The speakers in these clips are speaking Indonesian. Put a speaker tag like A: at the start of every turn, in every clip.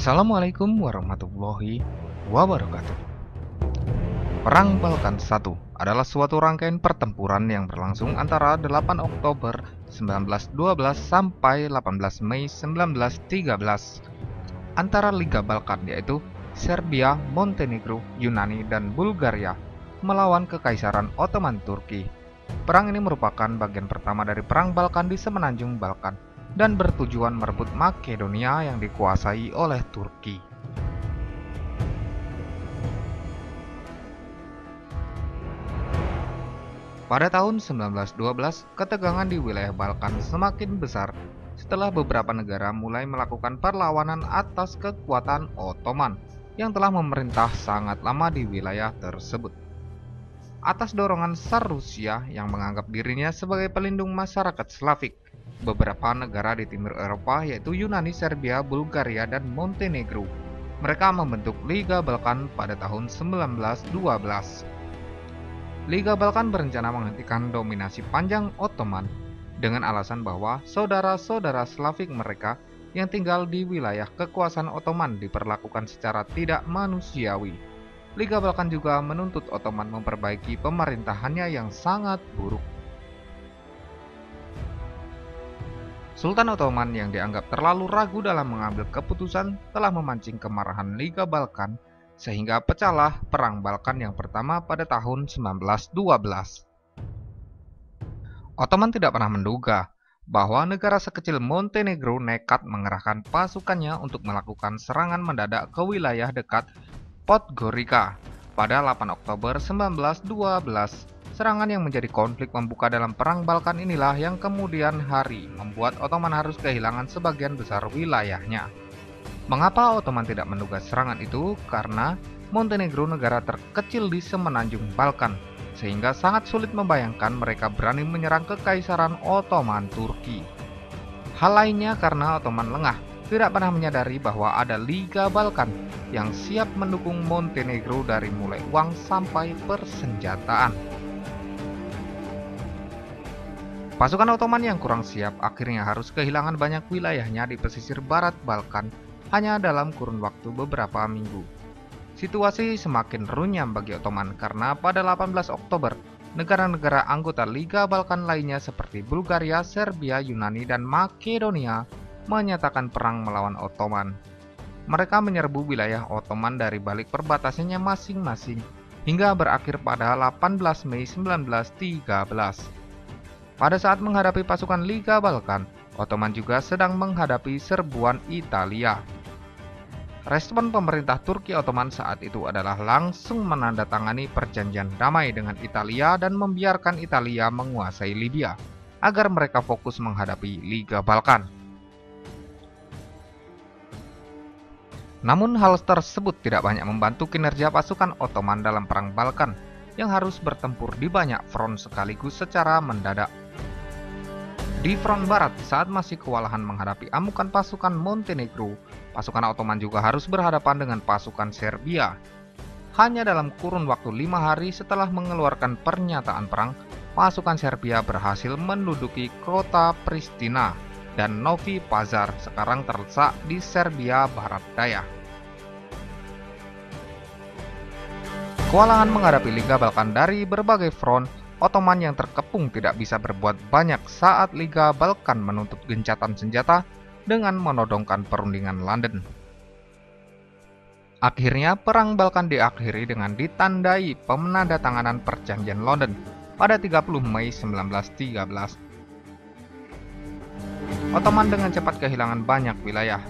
A: Assalamualaikum warahmatullahi wabarakatuh. Perang Balkan I adalah suatu rangkaian pertempuran yang berlangsung antara 8 Oktober 1912 sampai 18 Mei 1913 antara Liga Balkan, yaitu Serbia, Montenegro, Yunani, dan Bulgaria melawan Kekaisaran Ottoman Turki. Perang ini merupakan bagian pertama dari Perang Balkan di semenanjung Balkan dan bertujuan merebut Makedonia yang dikuasai oleh Turki. Pada tahun 1912, ketegangan di wilayah Balkan semakin besar setelah beberapa negara mulai melakukan perlawanan atas kekuatan Ottoman yang telah memerintah sangat lama di wilayah tersebut. Atas dorongan Tsar Rusia yang menganggap dirinya sebagai pelindung masyarakat Slavik, beberapa negara di timur Eropa yaitu Yunani, Serbia, Bulgaria, dan Montenegro, mereka membentuk Liga Balkan pada tahun 1912. Liga Balkan berencana menghentikan dominasi panjang Ottoman dengan alasan bahwa saudara-saudara Slavik mereka yang tinggal di wilayah kekuasaan Ottoman diperlakukan secara tidak manusiawi. Liga Balkan juga menuntut Ottoman memperbaiki pemerintahannya yang sangat buruk. Sultan Ottoman yang dianggap terlalu ragu dalam mengambil keputusan telah memancing kemarahan Liga Balkan sehingga pecahlah Perang Balkan yang pertama pada tahun 1912. Ottoman tidak pernah menduga bahwa negara sekecil Montenegro nekat mengerahkan pasukannya untuk melakukan serangan mendadak ke wilayah dekat Podgorica pada 8 Oktober 1912. Serangan yang menjadi konflik membuka dalam Perang Balkan inilah yang kemudian hari membuat Ottoman harus kehilangan sebagian besar wilayahnya. Mengapa Ottoman tidak menduga serangan itu? Karena Montenegro negara terkecil di semenanjung Balkan, sehingga sangat sulit membayangkan mereka berani menyerang Kekaisaran Ottoman Turki. Hal lainnya karena Ottoman lengah, tidak pernah menyadari bahwa ada Liga Balkan yang siap mendukung Montenegro dari mulai uang sampai persenjataan. Pasukan Ottoman yang kurang siap akhirnya harus kehilangan banyak wilayahnya di pesisir barat Balkan hanya dalam kurun waktu beberapa minggu. Situasi semakin runyam bagi Ottoman karena pada 18 Oktober, negara-negara anggota Liga Balkan lainnya seperti Bulgaria, Serbia, Yunani, dan Makedonia menyatakan perang melawan Ottoman. Mereka menyerbu wilayah Ottoman dari balik perbatasannya masing-masing hingga berakhir pada 18 Mei 1913. Pada saat menghadapi pasukan Liga Balkan, Ottoman juga sedang menghadapi serbuan Italia. Respon pemerintah Turki Ottoman saat itu adalah langsung menandatangani perjanjian damai dengan Italia dan membiarkan Italia menguasai Libya agar mereka fokus menghadapi Liga Balkan. Namun hal tersebut tidak banyak membantu kinerja pasukan Ottoman dalam Perang Balkan yang harus bertempur di banyak front sekaligus secara mendadak. Di front barat, saat masih kewalahan menghadapi amukan pasukan Montenegro, pasukan Ottoman juga harus berhadapan dengan pasukan Serbia. Hanya dalam kurun waktu 5 hari setelah mengeluarkan pernyataan perang, pasukan Serbia berhasil menduduki kota Pristina dan Novi Pazar sekarang terletak di Serbia Barat Daya. Kewalahan menghadapi Liga Balkan dari berbagai front, Ottoman yang terkepung tidak bisa berbuat banyak saat Liga Balkan menuntut gencatan senjata dengan menodongkan perundingan London. Akhirnya Perang Balkan diakhiri dengan ditandai penandatanganan Perjanjian London pada 30 Mei 1913. Ottoman dengan cepat kehilangan banyak wilayah.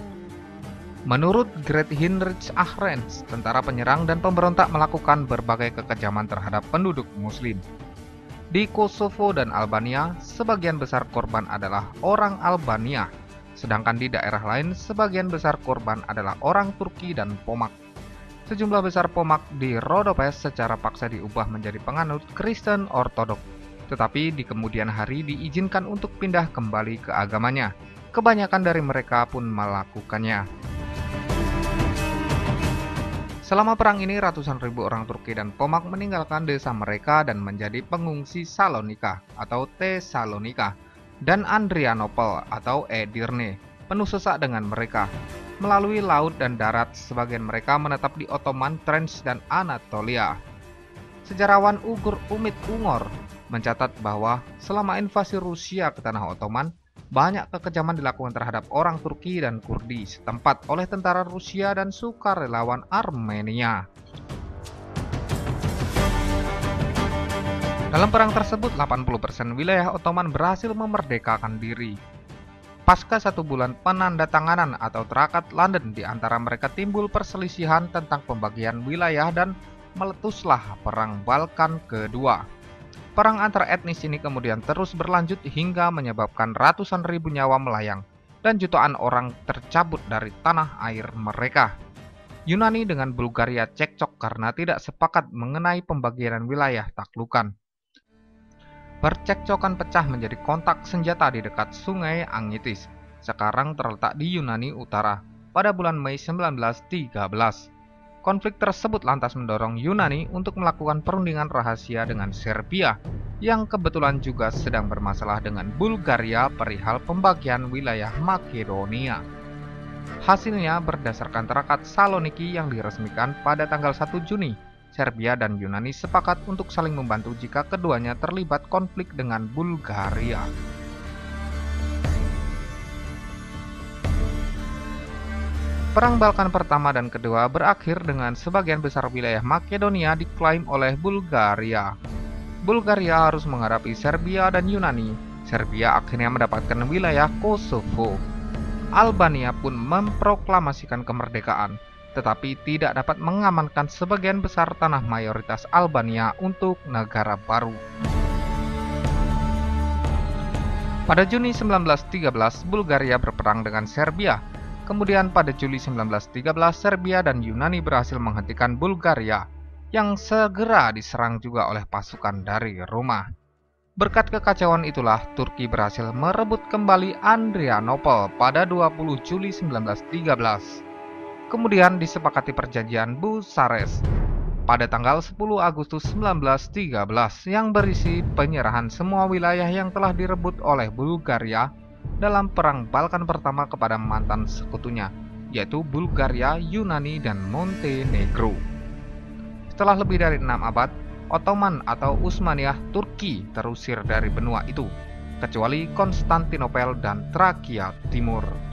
A: Menurut Great Heinrich Ahrens, tentara penyerang dan pemberontak melakukan berbagai kekejaman terhadap penduduk Muslim. Di Kosovo dan Albania, sebagian besar korban adalah orang Albania, sedangkan di daerah lain sebagian besar korban adalah orang Turki dan Pomak. Sejumlah besar Pomak di Rodopes secara paksa diubah menjadi penganut Kristen Ortodok, tetapi di kemudian hari diizinkan untuk pindah kembali ke agamanya. Kebanyakan dari mereka pun melakukannya. Selama perang ini, ratusan ribu orang Turki dan Pomak meninggalkan desa mereka dan menjadi pengungsi Salonika atau Tesalonika dan Andrianopel atau Edirne, penuh sesak dengan mereka. melalui laut dan darat. Sebagian mereka menetap di Ottoman, Trench, dan Anatolia. Sejarawan Ugur Umit Ungor mencatat bahwa selama invasi Rusia ke tanah Ottoman, banyak kekejaman dilakukan terhadap orang Turki dan Kurdi setempat oleh tentara Rusia dan sukarelawan Armenia. Dalam perang tersebut, 80% wilayah Ottoman berhasil memerdekakan diri. Pasca 1 bulan penandatanganan atau Traktat London, di antara mereka timbul perselisihan tentang pembagian wilayah dan meletuslah Perang Balkan Kedua. Perang antar etnis ini kemudian terus berlanjut hingga menyebabkan ratusan ribu nyawa melayang dan jutaan orang tercabut dari tanah air mereka. Yunani dengan Bulgaria cekcok karena tidak sepakat mengenai pembagian wilayah taklukan. Percekcokan pecah menjadi kontak senjata di dekat Sungai Angitis, sekarang terletak di Yunani Utara, pada bulan Mei 1913. Konflik tersebut lantas mendorong Yunani untuk melakukan perundingan rahasia dengan Serbia, yang kebetulan juga sedang bermasalah dengan Bulgaria perihal pembagian wilayah Makedonia. Hasilnya, berdasarkan Traktat Saloniki yang diresmikan pada tanggal 1 Juni, Serbia dan Yunani sepakat untuk saling membantu jika keduanya terlibat konflik dengan Bulgaria. Perang Balkan pertama dan kedua berakhir dengan sebagian besar wilayah Makedonia diklaim oleh Bulgaria. Bulgaria harus menghadapi Serbia dan Yunani. Serbia akhirnya mendapatkan wilayah Kosovo. Albania pun memproklamasikan kemerdekaan, tetapi tidak dapat mengamankan sebagian besar tanah mayoritas Albania untuk negara baru. Pada Juni 1913, Bulgaria berperang dengan Serbia. Kemudian pada Juli 1913, Serbia dan Yunani berhasil menghentikan Bulgaria, yang segera diserang juga oleh pasukan dari Roma. Berkat kekacauan itulah, Turki berhasil merebut kembali Adrianopel pada 20 Juli 1913. Kemudian disepakati perjanjian Bucharest pada tanggal 10 Agustus 1913 yang berisi penyerahan semua wilayah yang telah direbut oleh Bulgaria dalam Perang Balkan pertama kepada mantan sekutunya, yaitu Bulgaria, Yunani, dan Montenegro. Setelah lebih dari 6 abad, Ottoman atau Utsmaniyah Turki terusir dari benua itu, kecuali Konstantinopel dan Trakia Timur.